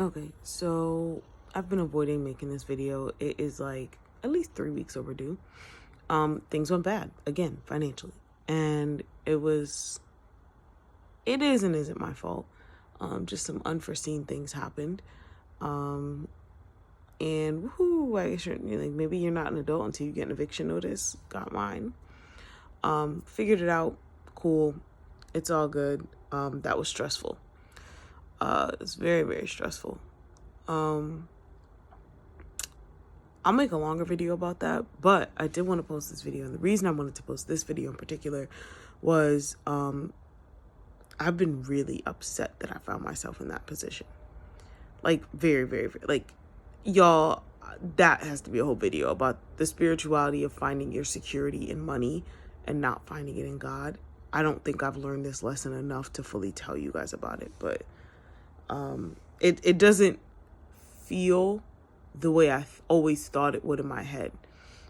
Okay, so I've been avoiding making this video. It is like at least 3 weeks overdue. Things went bad again financially, and it is and isn't my fault. Just some unforeseen things happened. And woohoo, I guess like maybe you're not an adult until you get an eviction notice. Got mine. Figured it out. Cool. It's all good. That was stressful. It's very, very stressful. I'll make a longer video about that, but I did want to post this video. And the reason I wanted to post this video in particular was I've been really upset that I found myself in that position. Like, very, very, very, like, y'all, that has to be a whole video about the spirituality of finding your security in money and not finding it in God. I don't think I've learned this lesson enough to fully tell you guys about it, but it doesn't feel the way I always thought it would in my head,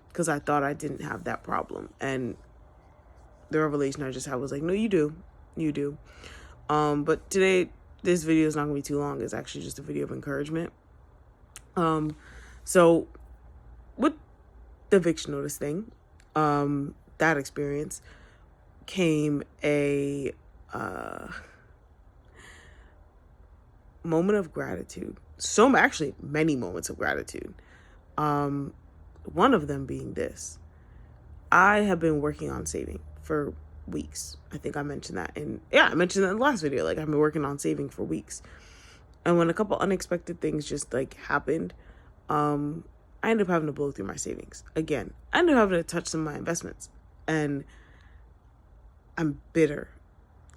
because I thought I didn't have that problem. And the revelation I just had was like, no, you do. But today, this video is not gonna be too long. It's actually just a video of encouragement. So with the eviction notice thing, that experience came a moment of gratitude. So actually many moments of gratitude. One of them being this. I have been working on saving for weeks. I think I mentioned that I mentioned that in the last video. Like, I've been working on saving for weeks. And when a couple unexpected things just like happened, I ended up having to blow through my savings again. I ended up having to touch some of my investments, and I'm bitter.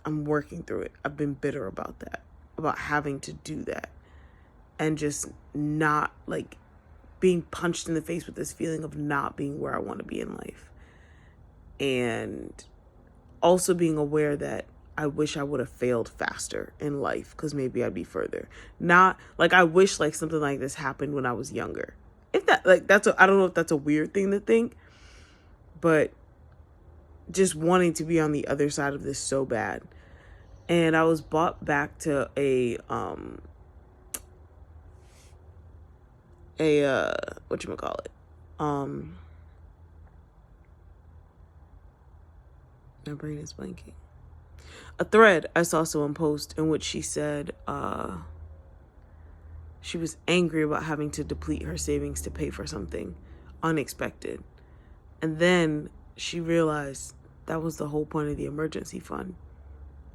I'm working through it. I've been bitter about that, about having to do that, and just not like being punched in the face with this feeling of not being where I want to be in life. And also being aware that I wish I would have failed faster in life, because maybe I'd be further. Not like I wish like something like this happened when I was younger. If that like I don't know if that's a weird thing to think, but just wanting to be on the other side of this so bad. And I was brought back to a whatchamacallit, my brain is blanking. A thread I saw someone post in which she said she was angry about having to deplete her savings to pay for something unexpected. And then she realized that was the whole point of the emergency fund,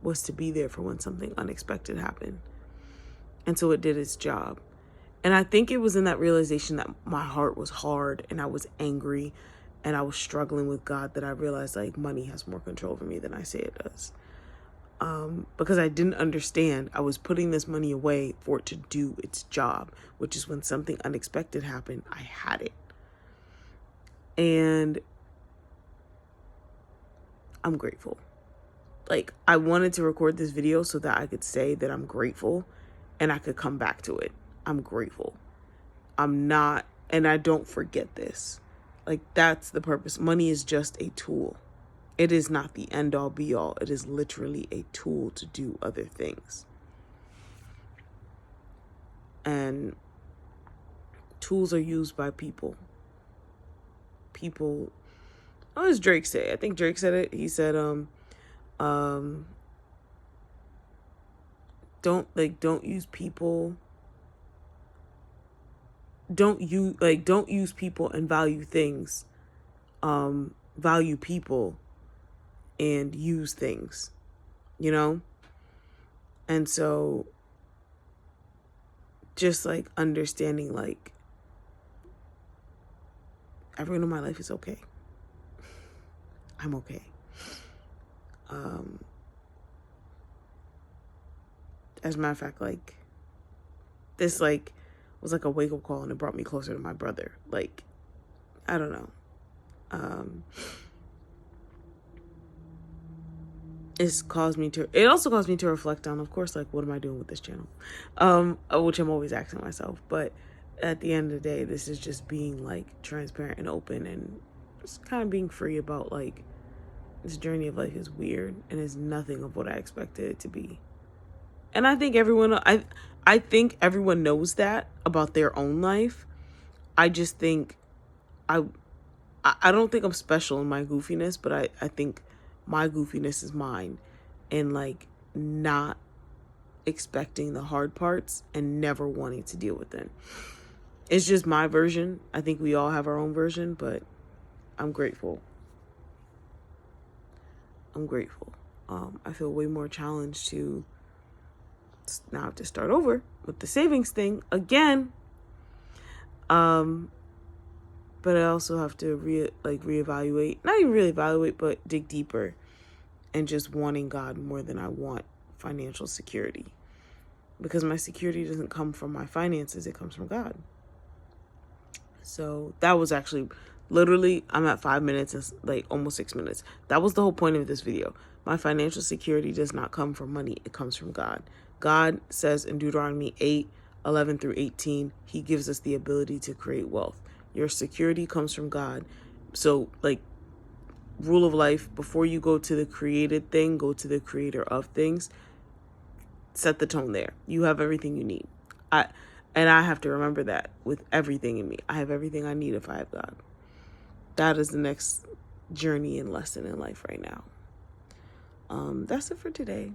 was to be there for when something unexpected happened. And so it did its job. And I think it was in that realization that my heart was hard and I was angry and I was struggling with God that I realized like money has more control over me than I say it does. Because I didn't understand. I was putting this money away for it to do its job, which is when something unexpected happened, I had it. And I'm grateful. Like, I wanted to record this video so that I could say that I'm grateful and I could come back to it. I'm grateful. I'm not, and I don't forget this. Like, that's the purpose. Money is just a tool. It is not the end all be all. It is literally a tool to do other things. And tools are used by people. What does Drake say? I think Drake said it. He said, don't use people. Don't use people and value things. Value people and use things, you know? And so just like understanding like everyone in my life is okay. I'm okay. As a matter of fact, like this like was like a wake up call, and it brought me closer to my brother. Like, I don't know. It also caused me to reflect on, of course, like, what am I doing with this channel? Which I'm always asking myself. But at the end of the day, this is just being like transparent and open and just kind of being free about like this journey of life is weird and is nothing of what I expected it to be. And I think everyone knows that about their own life. I just think I I don't think I'm special in my goofiness, but I think my goofiness is mine, and like not expecting the hard parts and never wanting to deal with them. It's just my version. I think we all have our own version, but I'm grateful. I'm grateful. I feel way more challenged to now have to start over with the savings thing again. But I also have to reevaluate, not even reevaluate, but dig deeper, and just wanting God more than I want financial security, because my security doesn't come from my finances, it comes from God. So that was actually literally, I'm at 5 minutes, and like almost 6 minutes. That was the whole point of this video. My financial security does not come from money, it comes from God. God says in Deuteronomy 8:11-18, he gives us the ability to create wealth. Your security comes from God. So like, rule of life, before you go to the created thing, go to the creator of things. Set the tone there. You have everything you need. I have to remember that with everything in me. I have everything I need if I have God. That is the next journey and lesson in life right now. That's it for today.